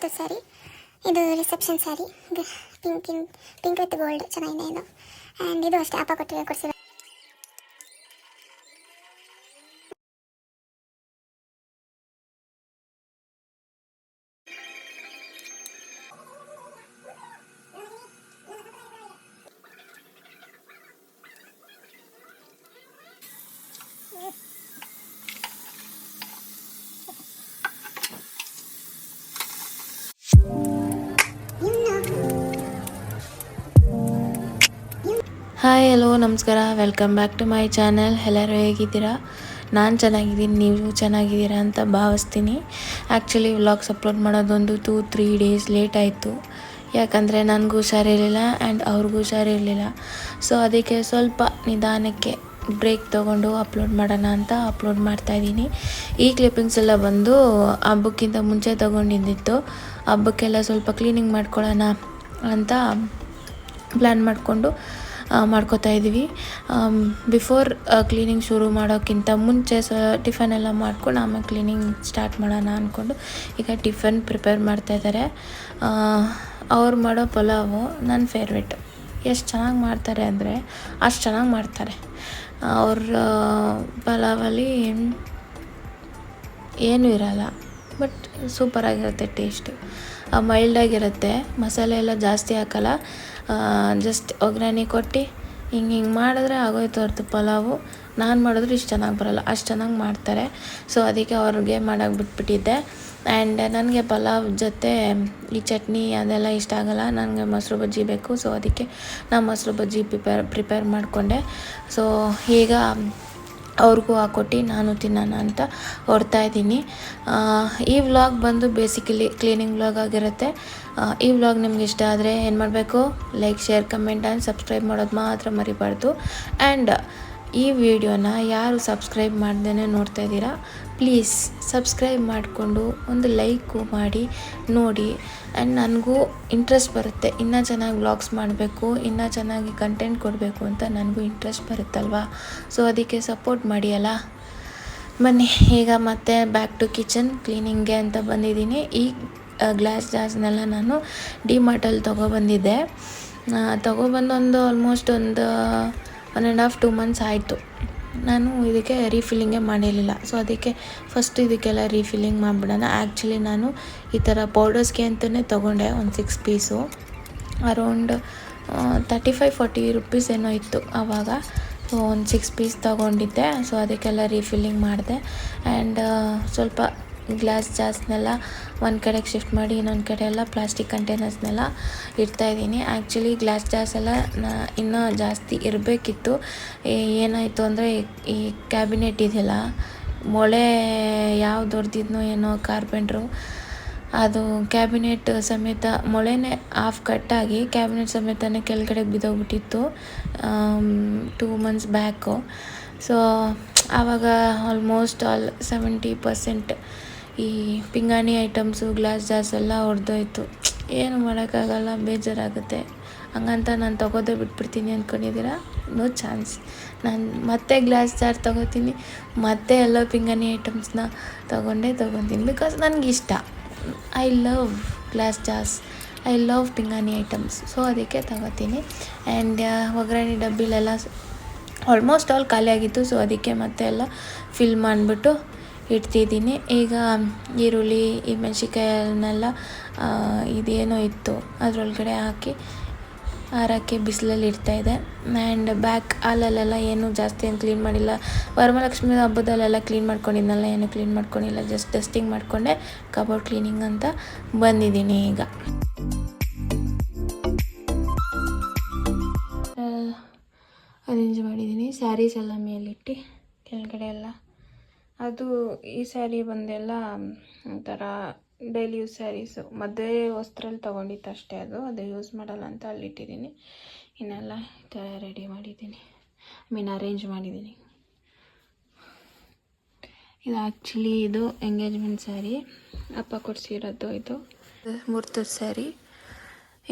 ಮುಹೂರ್ತದ sari. ಇದು reception sari. Pink with gold ಚೆನ್ನಾಗಿದೆ ಇದು. ಆ್ಯಂಡ್ ಇದು ಅಷ್ಟೇ ಅಪ್ಪ ಕೊಡ್ಸಿರೋ. ಹಾಯ್ ಹಲೋ ನಮಸ್ಕಾರ, welcome back to my channel. ಎಲ್ಲರೂ ಹೇಗಿದ್ದೀರಾ? ನಾನು ಚೆನ್ನಾಗಿದ್ದೀನಿ, ನೀವು ಚೆನ್ನಾಗಿದ್ದೀರಾ ಅಂತ ಭಾವಿಸ್ತೀನಿ. ಆ್ಯಕ್ಚುಲಿ ವ್ಲಾಗ್ಸ್ ಅಪ್ಲೋಡ್ ಮಾಡೋದೊಂದು 2-3 ಡೇಸ್ ಲೇಟ್ ಆಯಿತು. ಯಾಕಂದರೆ ನನಗೂ ಹುಷಾರಿರಲಿಲ್ಲ ಆ್ಯಂಡ್ ಅವ್ರಿಗೂ ಹುಷಾರಿರಲಿಲ್ಲ. ಸೊ ಅದಕ್ಕೆ ಸ್ವಲ್ಪ ನಿಧಾನಕ್ಕೆ ಬ್ರೇಕ್ ತೊಗೊಂಡು ಅಪ್ಲೋಡ್ ಮಾಡೋಣ ಅಂತ ಅಪ್ಲೋಡ್ ಮಾಡ್ತಾಯಿದ್ದೀನಿ. ಈ ಕ್ಲಿಪ್ಪಿಂಗ್ಸ್ ಎಲ್ಲ ಬಂದು ಹಬ್ಬಕ್ಕಿಂತ ಮುಂಚೆ ತೊಗೊಂಡಿದ್ದಿತ್ತು. ಹಬ್ಬಕ್ಕೆಲ್ಲ ಸ್ವಲ್ಪ ಕ್ಲೀನಿಂಗ್ ಮಾಡ್ಕೊಳ್ಳೋಣ ಅಂತ ಪ್ಲ್ಯಾನ್ ಮಾಡಿಕೊಂಡು ಮಾಡ್ಕೋತಾ ಇದ್ದೀವಿ. ಬಿಫೋರ್ ಕ್ಲೀನಿಂಗ್ ಶುರು ಮಾಡೋಕ್ಕಿಂತ ಮುಂಚೆ ಟಿಫನ್ ಎಲ್ಲ ಮಾಡ್ಕೊಂಡು ಆಮೇಲೆ ಕ್ಲೀನಿಂಗ್ ಸ್ಟಾರ್ಟ್ ಮಾಡೋಣ ಅಂದ್ಕೊಂಡು ಈಗ ಟಿಫನ್ ಪ್ರಿಪೇರ್ ಮಾಡ್ತಾಯಿದ್ದಾರೆ. ಅವ್ರು ಮಾಡೋ ಪಲಾವು ನನ್ನ ಫೇವ್ರೇಟ್. ಎಷ್ಟು ಚೆನ್ನಾಗಿ ಮಾಡ್ತಾರೆ ಅಂದರೆ ಅಷ್ಟು ಚೆನ್ನಾಗಿ ಮಾಡ್ತಾರೆ. ಅವ್ರ ಪಲಾವಲ್ಲಿ ಏನೂ ಇರಲ್ಲ, ಬಟ್ ಸೂಪರಾಗಿರುತ್ತೆ ಟೇಸ್ಟು. ಮೈಲ್ಡಾಗಿರುತ್ತೆ, ಮಸಾಲೆ ಎಲ್ಲ ಜಾಸ್ತಿ ಹಾಕಲ್ಲ. ಜಸ್ಟ್ ಒಗ್ಗರಣೆ ಕೊಟ್ಟು ಹಿಂಗೆ ಮಾಡಿದ್ರೆ ಆಗೋಯ್ತು ಅವ್ರದ್ದು ಪಲಾವು. ನಾನು ಮಾಡಿದ್ರೆ ಇಷ್ಟು ಚೆನ್ನಾಗಿ ಬರೋಲ್ಲ, ಅಷ್ಟು ಚೆನ್ನಾಗಿ ಮಾಡ್ತಾರೆ. ಸೊ ಅದಕ್ಕೆ ಅವ್ರಿಗೆ ಮಾಡೋಕ್ಕೆ ಬಿಟ್ಬಿಟ್ಟಿದ್ದೆ. ಆ್ಯಂಡ್ ನನಗೆ ಪಲಾವ್ ಜೊತೆ ಈ ಚಟ್ನಿ ಅದೆಲ್ಲ ಇಷ್ಟ ಆಗೋಲ್ಲ, ನನಗೆ ಮೊಸರು ಬಜ್ಜಿ ಬೇಕು. ಸೊ ಅದಕ್ಕೆ ನಾನು ಮೊಸರು ಬಜ್ಜಿ ಪ್ರಿಪೇರ್ ಮಾಡಿಕೊಂಡೆ. ಸೊ ಈಗ ಅವ್ರಿಗೂ ಹಾಕ್ಕೊಟ್ಟು ನಾನು ತಿನ್ನೋಣ ಅಂತ ಹೊರ್ತಾಯಿದ್ದೀನಿ. ಈ ವ್ಲಾಗ್ ಬಂದು ಬೇಸಿಕಲಿ ಕ್ಲೀನಿಂಗ್ ವ್ಲಾಗ್ ಆಗಿರುತ್ತೆ. ಈ ವ್ಲಾಗ್ ನಿಮ್ಗೆ ಇಷ್ಟ ಆದರೆ ಏನು ಮಾಡಬೇಕು? Like, share, comment and subscribe ಮಾಡೋದು ಮಾತ್ರ ಮರಿಬಾರ್ದು. ಆ್ಯಂಡ್ ಈ ವಿಡಿಯೋನ ಯಾರು ಸಬ್ಸ್ಕ್ರೈಬ್ ಮಾಡ್ದೇ ನೋಡ್ತಾ ಇದ್ದೀರಾ, ಪ್ಲೀಸ್ ಸಬ್ಸ್ಕ್ರೈಬ್ ಮಾಡಿಕೊಂಡು ಒಂದು ಲೈಕು ಮಾಡಿ ನೋಡಿ. ಆ್ಯಂಡ್ ನನಗೂ ಇಂಟ್ರೆಸ್ಟ್ ಬರುತ್ತೆ, ಇನ್ನೂ ಚೆನ್ನಾಗಿ ವ್ಲಾಗ್ಸ್ ಮಾಡಬೇಕು, ಇನ್ನೂ ಚೆನ್ನಾಗಿ ಕಂಟೆಂಟ್ ಕೊಡಬೇಕು ಅಂತ ನನಗೂ ಇಂಟ್ರೆಸ್ಟ್ ಬರುತ್ತಲ್ವ. ಸೊ ಅದಕ್ಕೆ ಸಪೋರ್ಟ್ ಮಾಡಿ ಅಲ್ಲ. ಬನ್ನಿ ಈಗ ಮತ್ತೆ ಬ್ಯಾಕ್ ಟು ಕಿಚನ್ ಕ್ಲೀನಿಂಗ್ಗೆ ಅಂತ ಬಂದಿದ್ದೀನಿ. ಈ ಗ್ಲಾಸ್ ಜಾರ್ಸ್ನೆಲ್ಲ ನಾನು ಡಿಮಾರ್ಟಲ್ಲಿ ತೊಗೊಬಂದಿದ್ದೆ. ತೊಗೊಬಂದು ಆಲ್ಮೋಸ್ಟ್ ಒಂದು 1.5-2 ಮಂತ್ಸ್ ಆಯಿತು. ನಾನು ಇದಕ್ಕೆ ರೀಫಿಲ್ಲಿಂಗೇ ಮಾಡಿರಲಿಲ್ಲ. ಸೊ ಅದಕ್ಕೆ ಫಸ್ಟ್ ಇದಕ್ಕೆಲ್ಲ ರೀಫಿಲ್ಲಿಂಗ್ ಮಾಡಿಬಿಡೋಣ. ಆ್ಯಕ್ಚುಲಿ ನಾನು ಈ ಥರ ಪೌಡರ್ಸ್ಗೆ ಅಂತಲೇ ತೊಗೊಂಡೆ ಒಂದು 6 ಪೀಸು. ಅರೌಂಡ್ 35-40 ರುಪೀಸ್ ಏನೋ ಇತ್ತು ಆವಾಗ. ಸೊ ಒಂದು 6 ಪೀಸ್ ತೊಗೊಂಡಿದ್ದೆ. ಸೊ ಅದಕ್ಕೆಲ್ಲ ರೀಫಿಲ್ಲಿಂಗ್ ಮಾಡಿದೆ. ಆ್ಯಂಡ್ ಸ್ವಲ್ಪ ಗ್ಲಾಸ್ ಜಾರ್ಸ್ನೆಲ್ಲ ಒಂದು ಕಡೆಗೆ ಶಿಫ್ಟ್ ಮಾಡಿ ಇನ್ನೊಂದು ಕಡೆ ಎಲ್ಲ ಪ್ಲಾಸ್ಟಿಕ್ ಕಂಟೈನರ್ಸ್ನೆಲ್ಲ ಇಡ್ತಾಯಿದ್ದೀನಿ. ಆ್ಯಕ್ಚುಲಿ ಗ್ಲಾಸ್ ಜಾರ್ಸ್ ಎಲ್ಲ ಇನ್ನೂ ಜಾಸ್ತಿ ಇರಬೇಕಿತ್ತು. ಏನಾಯಿತು ಅಂದರೆ ಈ ಕ್ಯಾಬಿನೆಟ್ ಇದೆಯಲ್ಲ, ಮೊಳೆ ಯಾವ ದೊಡ್ಡದಿದ್ನೋ ಏನೋ ಕಾರ್ಪೆಂಟ್ರು, ಅದು ಕ್ಯಾಬಿನೆಟ್ ಸಮೇತ ಮೊಳೆನೇ ಹಾಫ್ ಕಟ್ಟಾಗಿ ಕ್ಯಾಬಿನೆಟ್ ಸಮೇತನೇ ಕೆಳಗಡೆ ಬಿದ್ದೋಗ್ಬಿಟ್ಟಿತ್ತು 2 ಮಂತ್ಸ್ ಬ್ಯಾಕು. ಸೊ ಆವಾಗ ಆಲ್ಮೋಸ್ಟ್ 70% ಈ ಪಿಂಗಾಣಿ ಐಟಮ್ಸು ಗ್ಲಾಸ್ ಜಾರ್ಸ್ ಎಲ್ಲ ಹೊಡೆದೋಯ್ತು. ಏನು ಮಾಡೋಕ್ಕಾಗಲ್ಲ, ಬೇಜಾರಾಗುತ್ತೆ. ಹಂಗಂತ ನಾನು ತೊಗೋದೇ ಬಿಟ್ಬಿಡ್ತೀನಿ ಅಂದ್ಕೊಂಡಿದ್ದೀರಾ? No chance. ನಾನು ಮತ್ತೆ ಗ್ಲಾಸ್ ಜಾರ್ ತೊಗೋತೀನಿ, ಮತ್ತೆ ಎಲ್ಲ ಪಿಂಗಾಣಿ ಐಟಮ್ಸ್ನ ತೊಗೊತೀನಿ. ಬಿಕಾಸ್ ನನಗಿಷ್ಟ. I love glass jars, I love ಪಿಂಗಾಣಿ ಐಟಮ್ಸ್. ಸೊ ಅದಕ್ಕೆ ತೊಗೋತೀನಿ. ಆ್ಯಂಡ್ ಒಗ್ಗರಣೆ ಡಬ್ಬಿಲೆಲ್ಲ ಆಲ್ಮೋಸ್ಟ್ ಆಲ್ ಖಾಲಿಯಾಗಿತ್ತು. ಸೊ ಅದಕ್ಕೆ ಮತ್ತೆ ಎಲ್ಲ ಫಿಲ್ ಮಾಡಿಬಿಟ್ಟು ಇಡ್ತಿದ್ದೀನಿ. ಈಗ ಈರುಳ್ಳಿ, ಈ ಮೆಣಸಿನ್ಕಾಯನ್ನೆಲ್ಲ ಇದೇನೋ ಇತ್ತು ಅದರೊಳಗಡೆ ಹಾಕಿ ಹಾರಕ್ಕೆ ಬಿಸಿಲಲ್ಲಿ ಇಡ್ತಾಯಿದ್ದೆ. ಆ್ಯಂಡ್ ಬ್ಯಾಕ್ ಹಾಲಲ್ಲೆಲ್ಲ ಏನೂ ಜಾಸ್ತಿ ಏನು ಕ್ಲೀನ್ ಮಾಡಿಲ್ಲ. ವರಮಹಾಲಕ್ಷ್ಮಿ ಹಬ್ಬದಲ್ಲೆಲ್ಲ ಕ್ಲೀನ್ ಮಾಡ್ಕೊಂಡಿದ್ನಲ್ಲ, ಏನು ಕ್ಲೀನ್ ಮಾಡ್ಕೊಂಡಿಲ್ಲ, ಜಸ್ಟ್ ಡಸ್ಟಿಂಗ್ ಮಾಡಿಕೊಂಡೆ. ಕಬೋರ್ಡ್ ಕ್ಲೀನಿಂಗ್ ಅಂತ ಬಂದಿದ್ದೀನಿ. ಈಗ ಅರೇಂಜ್ ಮಾಡಿದ್ದೀನಿ. ಸ್ಯಾರೀಸ್ ಎಲ್ಲ ಮೇಲಿಟ್ಟು ಕೆಳಗಡೆ ಎಲ್ಲ. ಅದು ಈ ಸ್ಯಾರಿ ಬಂದೆಲ್ಲ ಒಂಥರ ಡೈಲಿ ಯೂಸ್ ಸ್ಯಾರೀಸು, ಮದುವೆ ವಸ್ತ್ರಲ್ಲಿ ತೊಗೊಂಡಿತ್ತು ಅಷ್ಟೇ. ಅದು ಯೂಸ್ ಮಾಡಲ್ಲ ಅಂತ ಅಲ್ಲಿಟ್ಟಿದ್ದೀನಿ. ಇನ್ನೆಲ್ಲ ಈ ಥರ ರೆಡಿ ಮಾಡಿದ್ದೀನಿ, ಅರೇಂಜ್ ಮಾಡಿದ್ದೀನಿ. ಇದು ಆ್ಯಕ್ಚುಲಿ ಇದು ಎಂಗೇಜ್ಮೆಂಟ್ ಸ್ಯಾರಿ, ಅಪ್ಪ ಕೊಡಿಸಿರೋದು. ಇದು ಮುಹೂರ್ತದ ಸ್ಯಾರಿ.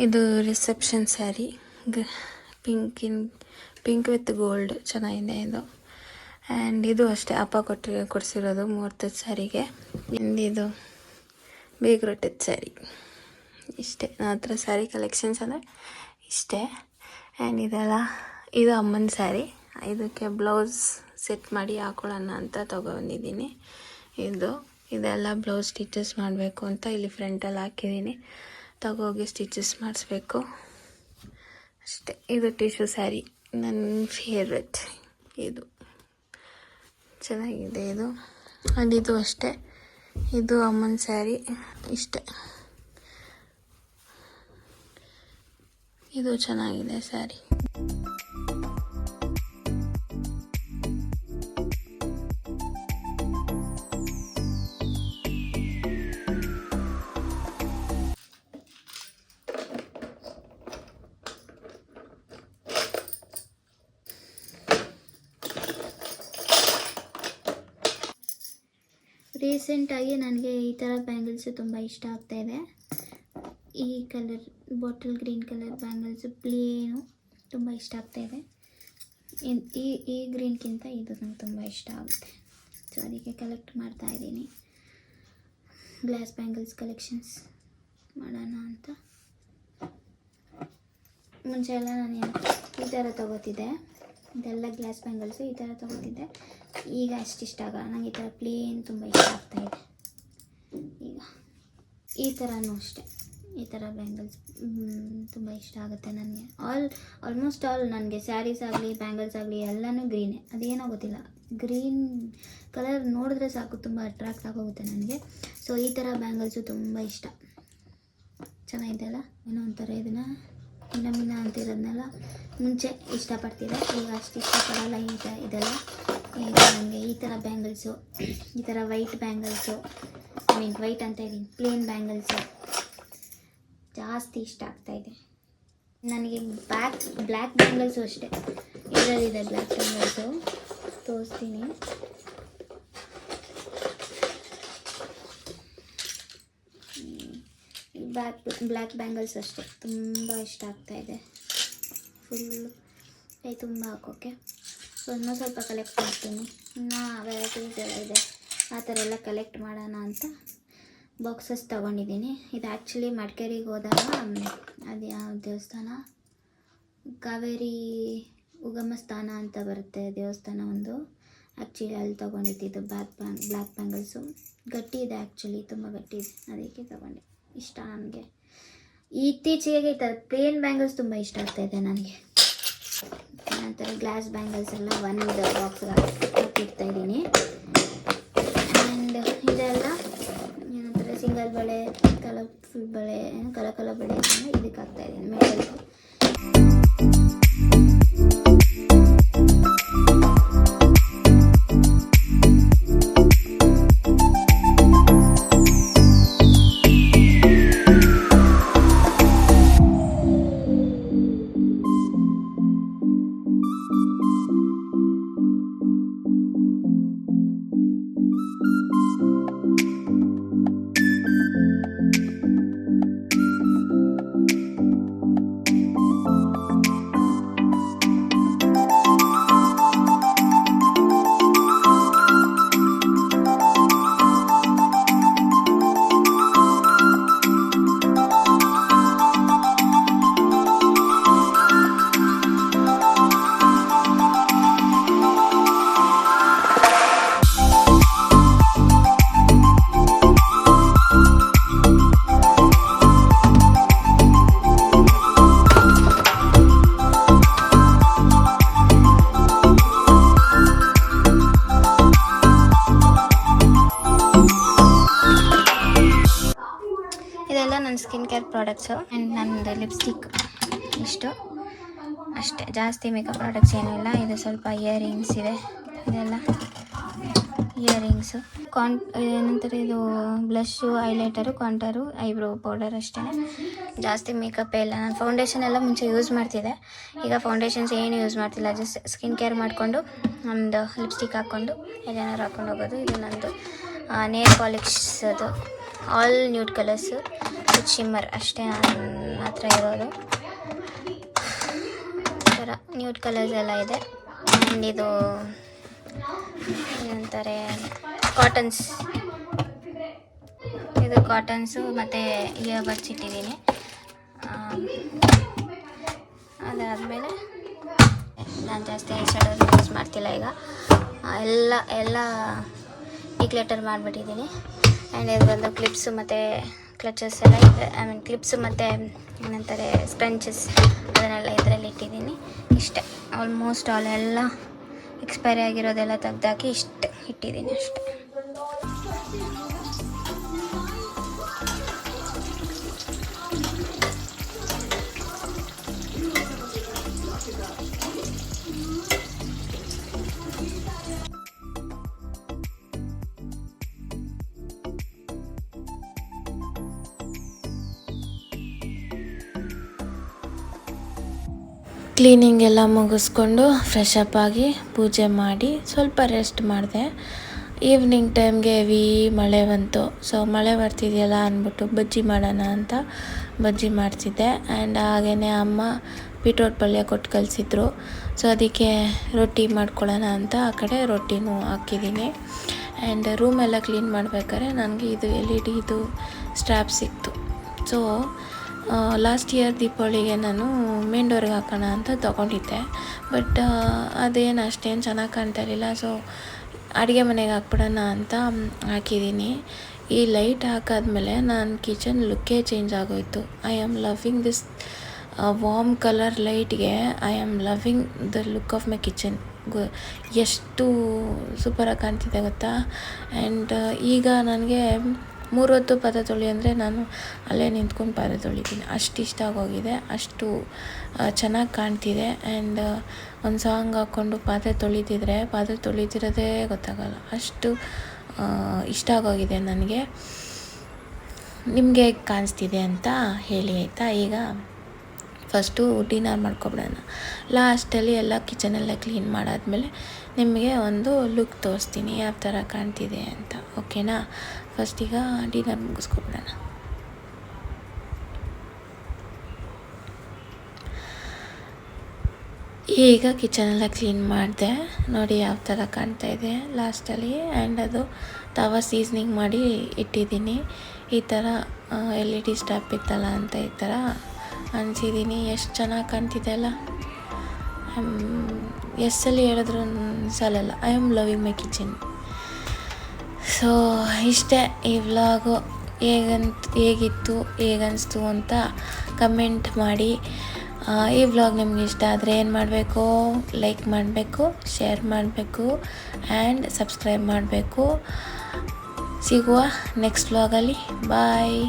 ಇದು reception sari. Pink with gold ಚೆನ್ನಾಗಿದೆ ಇದು. ಆ್ಯಂಡ್ ಇದು ಅಷ್ಟೇ ಅಪ್ಪ ಕೊಡಿಸಿರೋದು ಮುಹೂರ್ತದ ಸ್ಯಾರಿಗೆ. ಇದು ಬೇಗ ಸ್ಯಾರಿ ಇಷ್ಟೇ. ನನ್ನ ಹತ್ರ ಸ್ಯಾರಿ ಕಲೆಕ್ಷನ್ಸ್ ಅಂದರೆ ಇಷ್ಟೇ. ಆ್ಯಂಡ್ ಇದು ಅಮ್ಮನ ಸ್ಯಾರಿ. ಇದಕ್ಕೆ ಬ್ಲೌಸ್ ಸೆಟ್ ಮಾಡಿ ಹಾಕೊಳ್ಳೋಣ ಅಂತ ತೊಗೊಬಂದಿದ್ದೀನಿ. ಇದೆಲ್ಲ ಬ್ಲೌಸ್ ಸ್ಟಿಚಸ್ ಮಾಡಬೇಕು ಅಂತ ಇಲ್ಲಿ ಫ್ರಂಟಲ್ಲಿ ಹಾಕಿದ್ದೀನಿ. ತಗೋಗಿ ಸ್ಟಿಚಸ್ ಮಾಡಿಸ್ಬೇಕು ಅಷ್ಟೇ. ಇದು ಟಿಶ್ಯೂ ಸ್ಯಾರಿ, ನನ್ನ ಫೇವ್ರೆಟ್. ಇದು ಚೆನ್ನಾಗಿದೆ ಇದು. ಆ್ಯಂಡ್ ಇದು ಅಷ್ಟೇ, ಇದು ಅಮ್ಮನ ಸ್ಯಾರಿ ಇಷ್ಟೇ. ಇದು ಚೆನ್ನಾಗಿದೆ ಸ್ಯಾರಿ. ರೀಸೆಂಟಾಗಿ ನನಗೆ ಈ ಥರ ಬ್ಯಾಂಗಲ್ಸು ತುಂಬ ಇಷ್ಟ ಆಗ್ತಾಯಿದೆ. ಈ colour bottle green colour bangles plain ತುಂಬ ಇಷ್ಟ ಆಗ್ತಾಯಿದೆ. ಈ ಗ್ರೀನ್ಗಿಂತ ಇದು ನಂಗೆ ತುಂಬ ಇಷ್ಟ ಆಗುತ್ತೆ. ಸೊ ಅದಕ್ಕೆ ಕಲೆಕ್ಟ್ ಮಾಡ್ತಾಯಿದ್ದೀನಿ. ಗ್ಲಾಸ್ ಬ್ಯಾಂಗಲ್ಸ್ ಕಲೆಕ್ಷನ್ಸ್ ಮಾಡೋಣ ಅಂತ. ಮುಂಚೆ ಎಲ್ಲ ನಾನು ಈ ಥರ ತೊಗೋತಿದ್ದೆ, ಇದೆಲ್ಲ ಗ್ಲಾಸ್ ಬ್ಯಾಂಗಲ್ಸು ಈ ಥರ ತೊಗೋತಿದ್ದೆ. ಈಗ ಅಷ್ಟಿಷ್ಟ ಆಗಲ್ಲ ನನಗೆ. ಈ ಥರ ಪ್ಲೇನ್ ತುಂಬ ಇಷ್ಟ ಆಗ್ತಾಯಿದೆ. ಈಗ ಈ ಥರನೂ ಅಷ್ಟೇ, ಈ ಥರ ಬ್ಯಾಂಗಲ್ಸ್ ತುಂಬ ಇಷ್ಟ ಆಗುತ್ತೆ ನನಗೆ. ಆಲ್ಮೋಸ್ಟ್ ಆಲ್ ನನಗೆ ಸ್ಯಾರೀಸ್ ಆಗಲಿ ಬ್ಯಾಂಗಲ್ಸ್ ಆಗಲಿ ಎಲ್ಲನೂ ಗ್ರೀನೇ. ಅದೇನೋ ಗೊತ್ತಿಲ್ಲ, ಗ್ರೀನ್ ಕಲರ್ ನೋಡಿದ್ರೆ ಸಾಕು, ತುಂಬ ಅಟ್ರಾಕ್ಟ್ ಆಗೋಗುತ್ತೆ ನನಗೆ. ಸೊ ಈ ಥರ ಬ್ಯಾಂಗಲ್ಸು ತುಂಬ ಇಷ್ಟ. ಚೆನ್ನಾಗಿದೆ ಅಲ್ಲ? ಏನೋ ಒಂಥರ ಇದನ್ನು ಮಿನ ಅಂತಿರೋದನ್ನೆಲ್ಲ ಮುಂಚೆ ಇಷ್ಟಪಡ್ತಿದ್ದೆ, ಈಗ ಅಷ್ಟು ಇಷ್ಟಪಡಲ್ಲ ಇದೆಲ್ಲ. ಈಗ ನನಗೆ ಈ ಥರ ಬ್ಯಾಂಗಲ್ಸು, ಈ ಥರ ವೈಟ್ ಬ್ಯಾಂಗಲ್ಸು, ವೈಟ್ ಅಂತ ಇದ್ದೀನಿ, ಪ್ಲೇನ್ ಬ್ಯಾಂಗಲ್ಸು ಜಾಸ್ತಿ ಇಷ್ಟ ಆಗ್ತಾಯಿದೆ ನನಗೆ. ಬ್ಲ್ಯಾಕ್ ಬ್ಯಾಂಗಲ್ಸು ಅಷ್ಟೇ, ಇದರಲ್ಲಿದೆ ಬ್ಲ್ಯಾಕ್ ಬ್ಯಾಂಗಲ್ಸು, ತೋರಿಸ್ತೀನಿ. ಬ್ಲ್ಯಾಕ್ ಬ್ಯಾಂಗಲ್ಸ್ ಅಷ್ಟೇ ತುಂಬ ಇಷ್ಟ ಆಗ್ತಾಯಿದೆ. ಫುಲ್ ಕೈ ತುಂಬ ಹಾಕೋಕ್ಕೆ. ಸೊ ಇನ್ನೂ ಸ್ವಲ್ಪ ಕಲೆಕ್ಟ್ ಮಾಡ್ತೀನಿ. ಇನ್ನೂ ವೆರೈಟೀಸ್ ಎಲ್ಲ ಇದೆ, ಆ ಥರ ಎಲ್ಲ ಕಲೆಕ್ಟ್ ಮಾಡೋಣ ಅಂತ ಬಾಕ್ಸಸ್ ತೊಗೊಂಡಿದ್ದೀನಿ. ಇದು ಆ್ಯಕ್ಚುಲಿ ಮಡಿಕೇರಿಗೆ ಹೋದಾಗ ಅದು ಯಾವ ದೇವಸ್ಥಾನ, ಕಾವೇರಿ ಉಗಮ ಸ್ಥಾನ ಅಂತ ಬರುತ್ತೆ ದೇವಸ್ಥಾನ ಒಂದು. ಆ್ಯಕ್ಚುಲಿ ಅಲ್ಲಿ ತೊಗೊಂಡಿದ್ದು ಬ್ಲ್ಯಾಕ್ ಬ್ಯಾಂಗಲ್ಸು. ಗಟ್ಟಿ ಇದೆ ಆ್ಯಕ್ಚುಲಿ, ತುಂಬ ಗಟ್ಟಿ ಇದೆ, ಅದಕ್ಕೆ ತೊಗೊಂಡೆ. ಇಷ್ಟ ನನಗೆ. ಇತ್ತೀಚೆಗೆ ಈ ಥರ ಪ್ಲೇನ್ ಬ್ಯಾಂಗಲ್ಸ್ ತುಂಬ ಇಷ್ಟ ಆಗ್ತಾಯಿದೆ ನನಗೆ. ನಂತರ ಗ್ಲಾಸ್ ಬ್ಯಾಂಗಲ್ಸ್ ಎಲ್ಲ ಒಂದು ಬಾಕ್ಸ್ಗೆ ಹಾಕಿರ್ತಾಯಿದ್ದೀನಿ. ಆ್ಯಂಡ್ ಇದೆಲ್ಲ ಏನಂತಾರೆ ಸಿಂಗಲ್ ಬಳೆ, ಕಲರ್ಫುಲ್ ಬಳೆ, ಕಲರ್ ಬಳೆ ಇದಕ್ಕೆ ಹಾಕ್ತಾಯಿದ್ದೀನಿ ಮೆಟಲ್ದು. ನನ್ನ ಸ್ಕಿನ್ ಕೇರ್ ಪ್ರಾಡಕ್ಟ್ಸು ಆ್ಯಂಡ್ ನನ್ನದು ಲಿಪ್ಸ್ಟಿಕ್ ಇಷ್ಟು ಅಷ್ಟೇ. ಜಾಸ್ತಿ ಮೇಕಪ್ ಪ್ರಾಡಕ್ಟ್ಸ್ ಏನೂ ಇಲ್ಲ. ಇದು ಸ್ವಲ್ಪ ಇಯರಿಂಗ್ಸ್ ಇದೆ, ಇದೆಲ್ಲ ಇಯರಿಂಗ್ಸು. ಏನಂತಾರೆ ಇದು ಬ್ಲಷ್ಷು, ಐಲೈಟರು, ಕಾಂಟರು, ಐಬ್ರೋ ಪೌಡರ್ ಅಷ್ಟೇ. ಜಾಸ್ತಿ ಮೇಕಪ್ಪೇ ಇಲ್ಲ. ನಾನು ಫೌಂಡೇಶನ್ ಎಲ್ಲ ಮುಂಚೆ ಯೂಸ್ ಮಾಡ್ತಿದ್ದೆ, ಈಗ ಫೌಂಡೇಶನ್ಸ್ ಏನು ಯೂಸ್ ಮಾಡ್ತಿಲ್ಲ. ಜಸ್ಟ್ ಸ್ಕಿನ್ ಕೇರ್ ಮಾಡಿಕೊಂಡು ಒಂದು ಲಿಪ್ಸ್ಟಿಕ್ ಹಾಕ್ಕೊಂಡು ಏನೇನಾರು ಹಾಕ್ಕೊಂಡು ಹೋಗೋದು. ಇದು ನನ್ನದು ನೇಲ್ ಪಾಲಿಶ್, ಅದು all nude colours with shimmer ಅಷ್ಟೇ ನನ್ನ ಹತ್ರ ಇರೋದು. ಈ ಥರ ನ್ಯೂಡ್ ಕಲರ್ಸ್ ಎಲ್ಲ ಇದೆ. ಆ್ಯಂಡ್ ಇದು ಏನಂತಾರೆ ಕಾಟನ್ಸ್, ಇದು ಕಾಟನ್ಸು ಮತ್ತು ಇಯರ್ಬಡ್ಸ್ ಇಟ್ಟಿದ್ದೀನಿ. ಅದಾದಮೇಲೆ ನಾನು ಜಾಸ್ತಿ ಐ ಶ್ಯಾಡೋ ಯೂಸ್ ಮಾಡ್ತಿಲ್ಲ ಈಗ. ಎಲ್ಲ ಡಿಕ್ಲೇಟರ್ ಮಾಡಿಬಿಟ್ಟಿದ್ದೀನಿ. ಆ್ಯಂಡ್ ಇದು ಬಂದು ಕ್ಲಿಪ್ಸು ಮತ್ತು ಕ್ಲಚಸ್ ಎಲ್ಲ ಇದೆ. ಕ್ಲಿಪ್ಸು ಮತ್ತು ಏನಂತಾರೆ ಸ್ಕ್ರಂಚಸ್ ಅದನ್ನೆಲ್ಲ ಇದರಲ್ಲಿ ಇಟ್ಟಿದ್ದೀನಿ. ಇಷ್ಟೇ, ಆಲ್ಮೋಸ್ಟ್ ಎಲ್ಲ ಎಕ್ಸ್ಪೈರಿ ಆಗಿರೋದೆಲ್ಲ ತೆಗ್ದಾಕಿ ಇಷ್ಟು ಇಟ್ಟಿದ್ದೀನಿ ಅಷ್ಟೆ. ಕ್ಲೀನಿಂಗ್ ಎಲ್ಲ ಮುಗಿಸ್ಕೊಂಡು ಫ್ರೆಶ್ ಅಪ್ ಆಗಿ ಪೂಜೆ ಮಾಡಿ ಸ್ವಲ್ಪ ರೆಸ್ಟ್ ಮಾಡಿದೆ. ಈವ್ನಿಂಗ್ ಟೈಮ್ಗೆ ಹೆವಿ ಮಳೆ ಬಂತು. ಸೊ ಮಳೆ ಬರ್ತಿದೆಯಲ್ಲ ಅಂದ್ಬಿಟ್ಟು ಬಜ್ಜಿ ಮಾಡೋಣ ಅಂತ ಬಜ್ಜಿ ಮಾಡ್ತಿದ್ದೆ. ಆ್ಯಂಡ್ ಹಾಗೆಯೇ ಅಮ್ಮ ಬೀಟ್ರೋಟ್ ಪಲ್ಯ ಕೊಟ್ಟು ಕಳಿಸಿದ್ರು. ಸೊ ಅದಕ್ಕೆ ರೊಟ್ಟಿ ಮಾಡ್ಕೊಳ್ಳೋಣ ಅಂತ ಆ ಕಡೆ ರೊಟ್ಟಿನೂ ಹಾಕಿದ್ದೀನಿ. ಆ್ಯಂಡ್ ರೂಮೆಲ್ಲ ಕ್ಲೀನ್ ಮಾಡ್ಬೇಕಾದ್ರೆ ನನಗೆ ಇದು LED ಇದು ಸ್ಟ್ರ್ಯಾಪ್ ಸಿಕ್ತು. ಸೊ ಲಾಸ್ಟ್ ಇಯರ್ ದೀಪಾವಳಿಗೆ ನಾನು ಮೇನ್ ಡೋರ್ಗೆ ಹಾಕೋಣ ಅಂತ ತೊಗೊಂಡಿದ್ದೆ. ಬಟ್ ಅದೇನು ಅಷ್ಟೇನು ಚೆನ್ನಾಗಿ ಕಾಣ್ತಾ ಇರಲಿಲ್ಲ. ಸೊ ಅಡುಗೆ ಮನೆಗೆ ಹಾಕ್ಬಿಡೋಣ ಅಂತ ಹಾಕಿದ್ದೀನಿ. ಈ ಲೈಟ್ ಹಾಕಾದ್ಮೇಲೆ ನಾನು ಕಿಚನ್ ಲುಕ್ಕೇ ಚೇಂಜ್ ಆಗೋಯಿತು. I am loving this warm colour ಲೈಟ್ಗೆ I am loving the look of my kitchen. ಎಷ್ಟು ಸೂಪರಾಗಿ ಕಾಣ್ತಿದೆ ಗೊತ್ತಾ. ಆ್ಯಂಡ್ ಈಗ ನನಗೆ 3 ಹೊತ್ತು ಪಾತ್ರೆ ತೊಳಿ ಅಂದರೆ ನಾನು ಅಲ್ಲೇ ನಿಂತ್ಕೊಂಡು ಪಾತ್ರೆ ತೊಳಿತೀನಿ. ಅಷ್ಟು ಇಷ್ಟ ಆಗೋಗಿದೆ, ಅಷ್ಟು ಚೆನ್ನಾಗಿ ಕಾಣ್ತಿದೆ. ಆ್ಯಂಡ್ ಒಂದು ಸಾಂಗ್ ಹಾಕ್ಕೊಂಡು ಪಾತ್ರೆ ತೊಳಿತಿರೋದೇ ಗೊತ್ತಾಗಲ್ಲ, ಅಷ್ಟು ಇಷ್ಟ ಆಗೋಗಿದೆ ನನಗೆ. ನಿಮಗೆ ಹೇಗೆ ಕಾಣಿಸ್ತಿದೆ ಅಂತ ಹೇಳಿ ಆಯಿತಾ. ಈಗ ಫಸ್ಟು ಡಿನ್ನರ್ ಮಾಡ್ಕೊಬಿಡೋಣ. ಲಾಸ್ಟಲ್ಲಿ ಎಲ್ಲ ಕಿಚನೆಲ್ಲ ಕ್ಲೀನ್ ಮಾಡಾದ್ಮೇಲೆ ನಿಮಗೆ ಒಂದು ಲುಕ್ ತೋರಿಸ್ತೀನಿ ಯಾವ ಥರ ಕಾಣ್ತಿದೆ ಅಂತ. ಓಕೆನಾ. ಫಸ್ಟ್ ಈಗ ಡಿನ್ನರ್ ಮುಗಿಸ್ಕೊಬಿಡೋಣ. ಈಗ ಕಿಚನೆಲ್ಲ ಕ್ಲೀನ್ ಮಾಡಿದೆ ನೋಡಿ ಯಾವ ಥರ ಕಾಣ್ತಾ ಇದೆ ಲಾಸ್ಟಲ್ಲಿ. ಆ್ಯಂಡ್ ಅದು ತವಾ ಸೀಸ್ನಿಂಗ್ ಮಾಡಿ ಇಟ್ಟಿದ್ದೀನಿ. ಈ ಥರ LED ಸ್ಟ್ಯಾಪ್ ಇತ್ತಲ್ಲ ಅಂತ ಈ ಥರ ಅನಿಸಿದ್ದೀನಿ. ಎಷ್ಟು ಚೆನ್ನಾಗಿ ಕಾಣ್ತಿದೆ ಅಲ್ಲ. ಎಷ್ಟಲ್ಲಿ ಹೇಳಿದ್ರು ಸಾಲಲ್ಲ. I am loving my kitchen. So ಇಷ್ಟೇ ಈ ವ್ಲಾಗು. ಹೇಗಿತ್ತು ಹೇಗನ್ನಿಸ್ತು ಅಂತ ಕಮೆಂಟ್ ಮಾಡಿ. ಈ ವ್ಲಾಗ್ ನಿಮ್ಗೆ ಇಷ್ಟ ಆದರೆ ಏನು ಮಾಡಬೇಕು, ಲೈಕ್ ಮಾಡಬೇಕು, ಶೇರ್ ಮಾಡಬೇಕು ಆ್ಯಂಡ್ ಸಬ್ಸ್ಕ್ರೈಬ್ ಮಾಡಬೇಕು. ಸಿಗುವ ನೆಕ್ಸ್ಟ್ ವ್ಲಾಗಲ್ಲಿ. ಬಾಯ್.